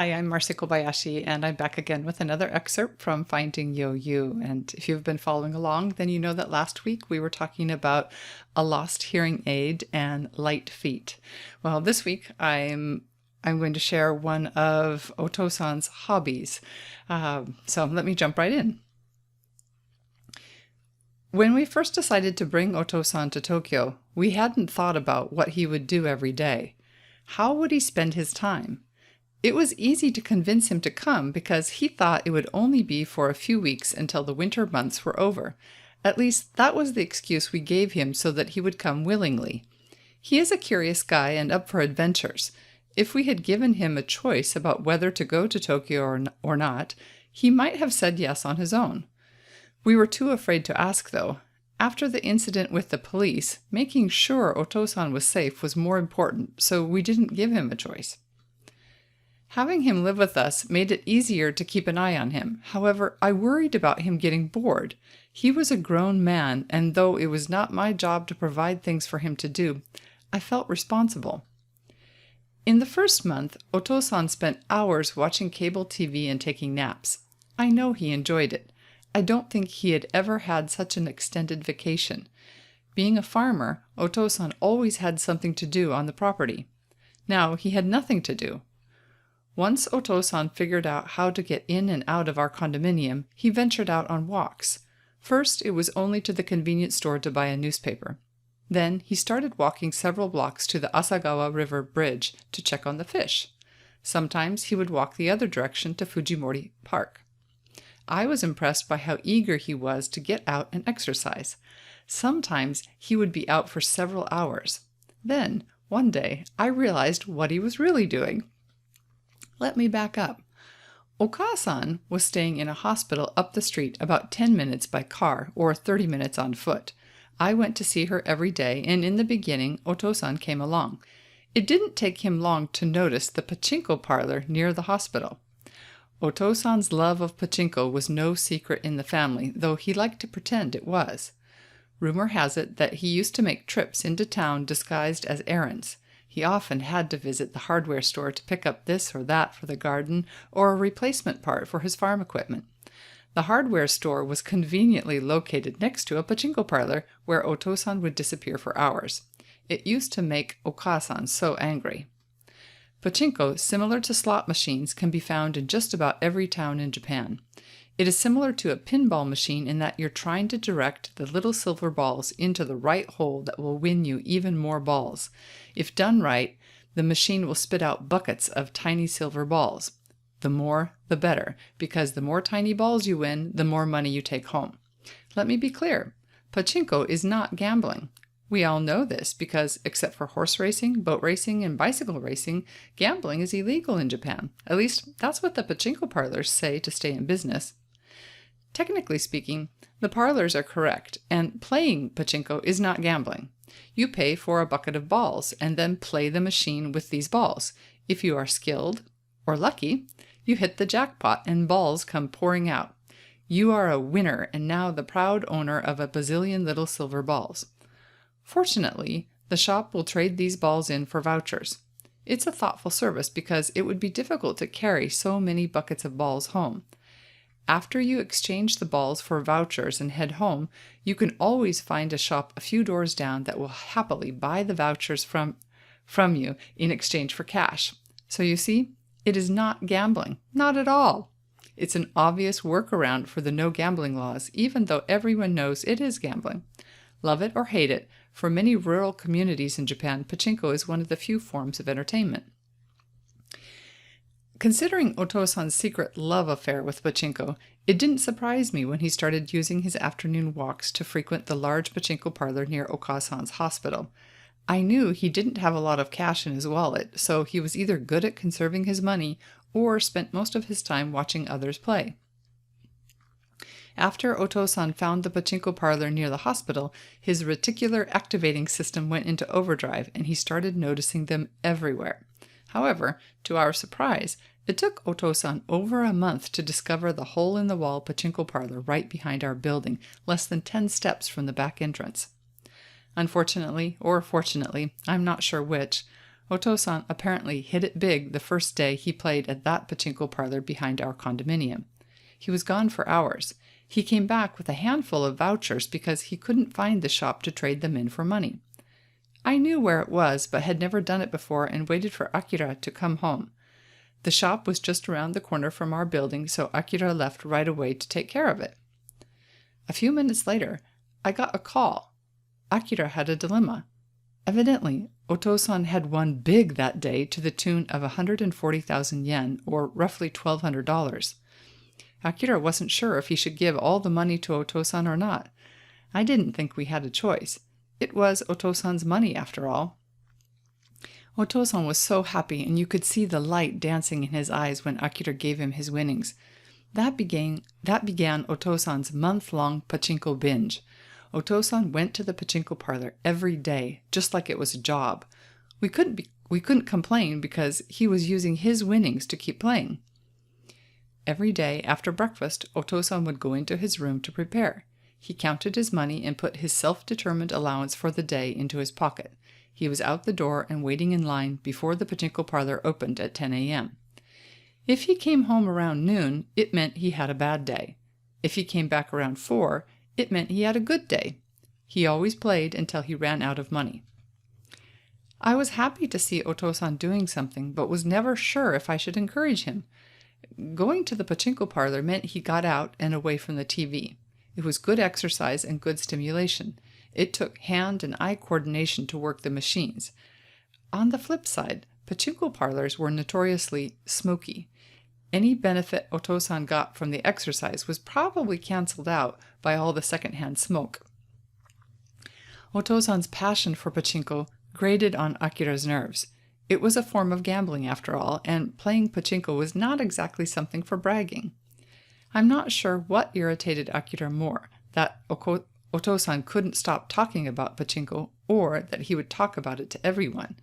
Hi, I'm Marci Kobayashi, and I'm back again with another excerpt from Finding Yoyu. And if you've been following along, then you know that last week we were talking about a lost hearing aid and light feet. Well, this week I'm going to share one of Otosan's hobbies. So let me jump right in. When we first decided to bring Otosan to Tokyo, we hadn't thought about what he would do every day. How would he spend his time? It was easy to convince him to come because he thought it would only be for a few weeks until the winter months were over. At least that was the excuse we gave him so that he would come willingly. He is a curious guy and up for adventures. If we had given him a choice about whether to go to Tokyo or not, he might have said yes on his own. We were too afraid to ask, though. After the incident with the police, making sure Otosan was safe was more important, so we didn't give him a choice. Having him live with us made it easier to keep an eye on him. However, I worried about him getting bored. He was a grown man, and though it was not my job to provide things for him to do, I felt responsible. In the first month, Otosan spent hours watching cable TV and taking naps. I know he enjoyed it. I don't think he had ever had such an extended vacation. Being a farmer, Otosan always had something to do on the property. Now he had nothing to do. Once Otosan figured out how to get in and out of our condominium, he ventured out on walks. First, it was only to the convenience store to buy a newspaper. Then he started walking several blocks to the Asagawa River Bridge to check on the fish. Sometimes he would walk the other direction to Fujimori Park. I was impressed by how eager he was to get out and exercise. Sometimes he would be out for several hours. Then, one day, I realized what he was really doing. Let me back up. Otosan was staying in a hospital up the street about 10 minutes by car or 30 minutes on foot. I went to see her every day, and in the beginning, Otosan came along. It didn't take him long to notice the Pachinko parlor near the hospital. Otosan's love of Pachinko was no secret in the family, though he liked to pretend it was. Rumor has it that he used to make trips into town disguised as errands. He often had to visit the hardware store to pick up this or that for the garden or a replacement part for his farm equipment. The hardware store was conveniently located next to a Pachinko parlor where Otosan would disappear for hours. It used to make Okasan so angry. Pachinko, similar to slot machines, can be found in just about every town in Japan. It is similar to a pinball machine in that you're trying to direct the little silver balls into the right hole that will win you even more balls. If done right, the machine will spit out buckets of tiny silver balls. The more, the better, because the more tiny balls you win, the more money you take home. Let me be clear. Pachinko is not gambling. We all know this because, except for horse racing, boat racing, and bicycle racing, gambling is illegal in Japan. At least, that's what the Pachinko parlors say to stay in business. Technically speaking, the parlors are correct, and playing Pachinko is not gambling. You pay for a bucket of balls and then play the machine with these balls. If you are skilled, or lucky, you hit the jackpot and balls come pouring out. You are a winner and now the proud owner of a bazillion little silver balls. Fortunately, the shop will trade these balls in for vouchers. It's a thoughtful service because it would be difficult to carry so many buckets of balls home. After you exchange the balls for vouchers and head home, you can always find a shop a few doors down that will happily buy the vouchers from you in exchange for cash. So you see, it is not gambling. Not at all. It's an obvious workaround for the no gambling laws, even though everyone knows it is gambling. Love it or hate it, for many rural communities in Japan, Pachinko is one of the few forms of entertainment. Considering Otosan's secret love affair with Pachinko, it didn't surprise me when he started using his afternoon walks to frequent the large Pachinko parlor near Okasan's hospital. I knew he didn't have a lot of cash in his wallet, so he was either good at conserving his money or spent most of his time watching others play. After Otosan found the Pachinko parlor near the hospital, his reticular activating system went into overdrive and he started noticing them everywhere. However, to our surprise, it took Otosan over a month to discover the hole-in-the-wall Pachinko parlor right behind our building, less than 10 steps from the back entrance. Unfortunately, or fortunately, I'm not sure which, Otosan apparently hit it big the first day he played at that pachinko parlor behind our condominium. He was gone for hours. He came back with a handful of vouchers because he couldn't find the shop to trade them in for money. I knew where it was, but had never done it before and waited for Akira to come home. The shop was just around the corner from our building, so Akira left right away to take care of it. A few minutes later, I got a call. Akira had a dilemma. Evidently, Otosan had won big that day to the tune of 140,000 yen, or roughly $1,200. Akira wasn't sure if he should give all the money to Otosan or not. I didn't think we had a choice. It was Otosan's money, after all. Otosan was so happy, and you could see the light dancing in his eyes when Akira gave him his winnings. That began Otosan's month-long pachinko binge. Otosan went to the pachinko parlor every day, just like it was a job. We couldn't complain because he was using his winnings to keep playing. Every day after breakfast, Otosan would go into his room to prepare. He counted his money and put his self-determined allowance for the day into his pocket. He was out the door and waiting in line before the pachinko parlor opened at 10 a.m. If he came home around noon, it meant he had a bad day. If he came back around 4, it meant he had a good day. He always played until he ran out of money. I was happy to see Otosan doing something, but was never sure if I should encourage him. Going to the pachinko parlor meant he got out and away from the TV. It was good exercise and good stimulation. It took hand and eye coordination to work the machines. On the flip side, pachinko parlors were notoriously smoky. Any benefit Otosan got from the exercise was probably canceled out by all the secondhand smoke. Otosan's passion for pachinko grated on Akira's nerves. It was a form of gambling after all, and playing pachinko was not exactly something for bragging. I'm not sure what irritated Akira more, that Otosan couldn't stop talking about pachinko, or that he would talk about it to everyone.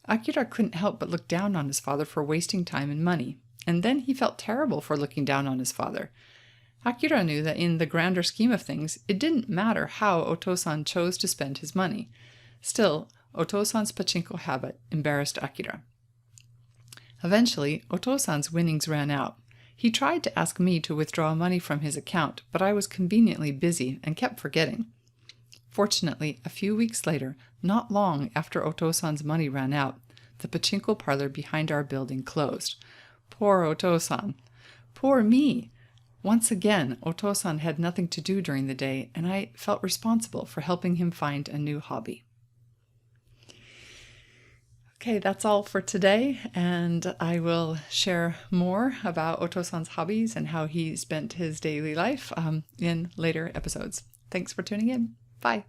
Akira couldn't help but look down on his father for wasting time and money, and then he felt terrible for looking down on his father. Akira knew that in the grander scheme of things, it didn't matter how Otosan chose to spend his money. Still, Otosan's pachinko habit embarrassed Akira. Eventually, Otosan's winnings ran out. He tried to ask me to withdraw money from his account, but I was conveniently busy and kept forgetting. Fortunately, a few weeks later, not long after Otosan's money ran out, the pachinko parlor behind our building closed. Poor Otosan. Poor me. Once again, Otosan had nothing to do during the day, and I felt responsible for helping him find a new hobby. Okay, that's all for today, and I will share more about Otosan's hobbies and how he spent his daily life in later episodes. Thanks for tuning in. Bye.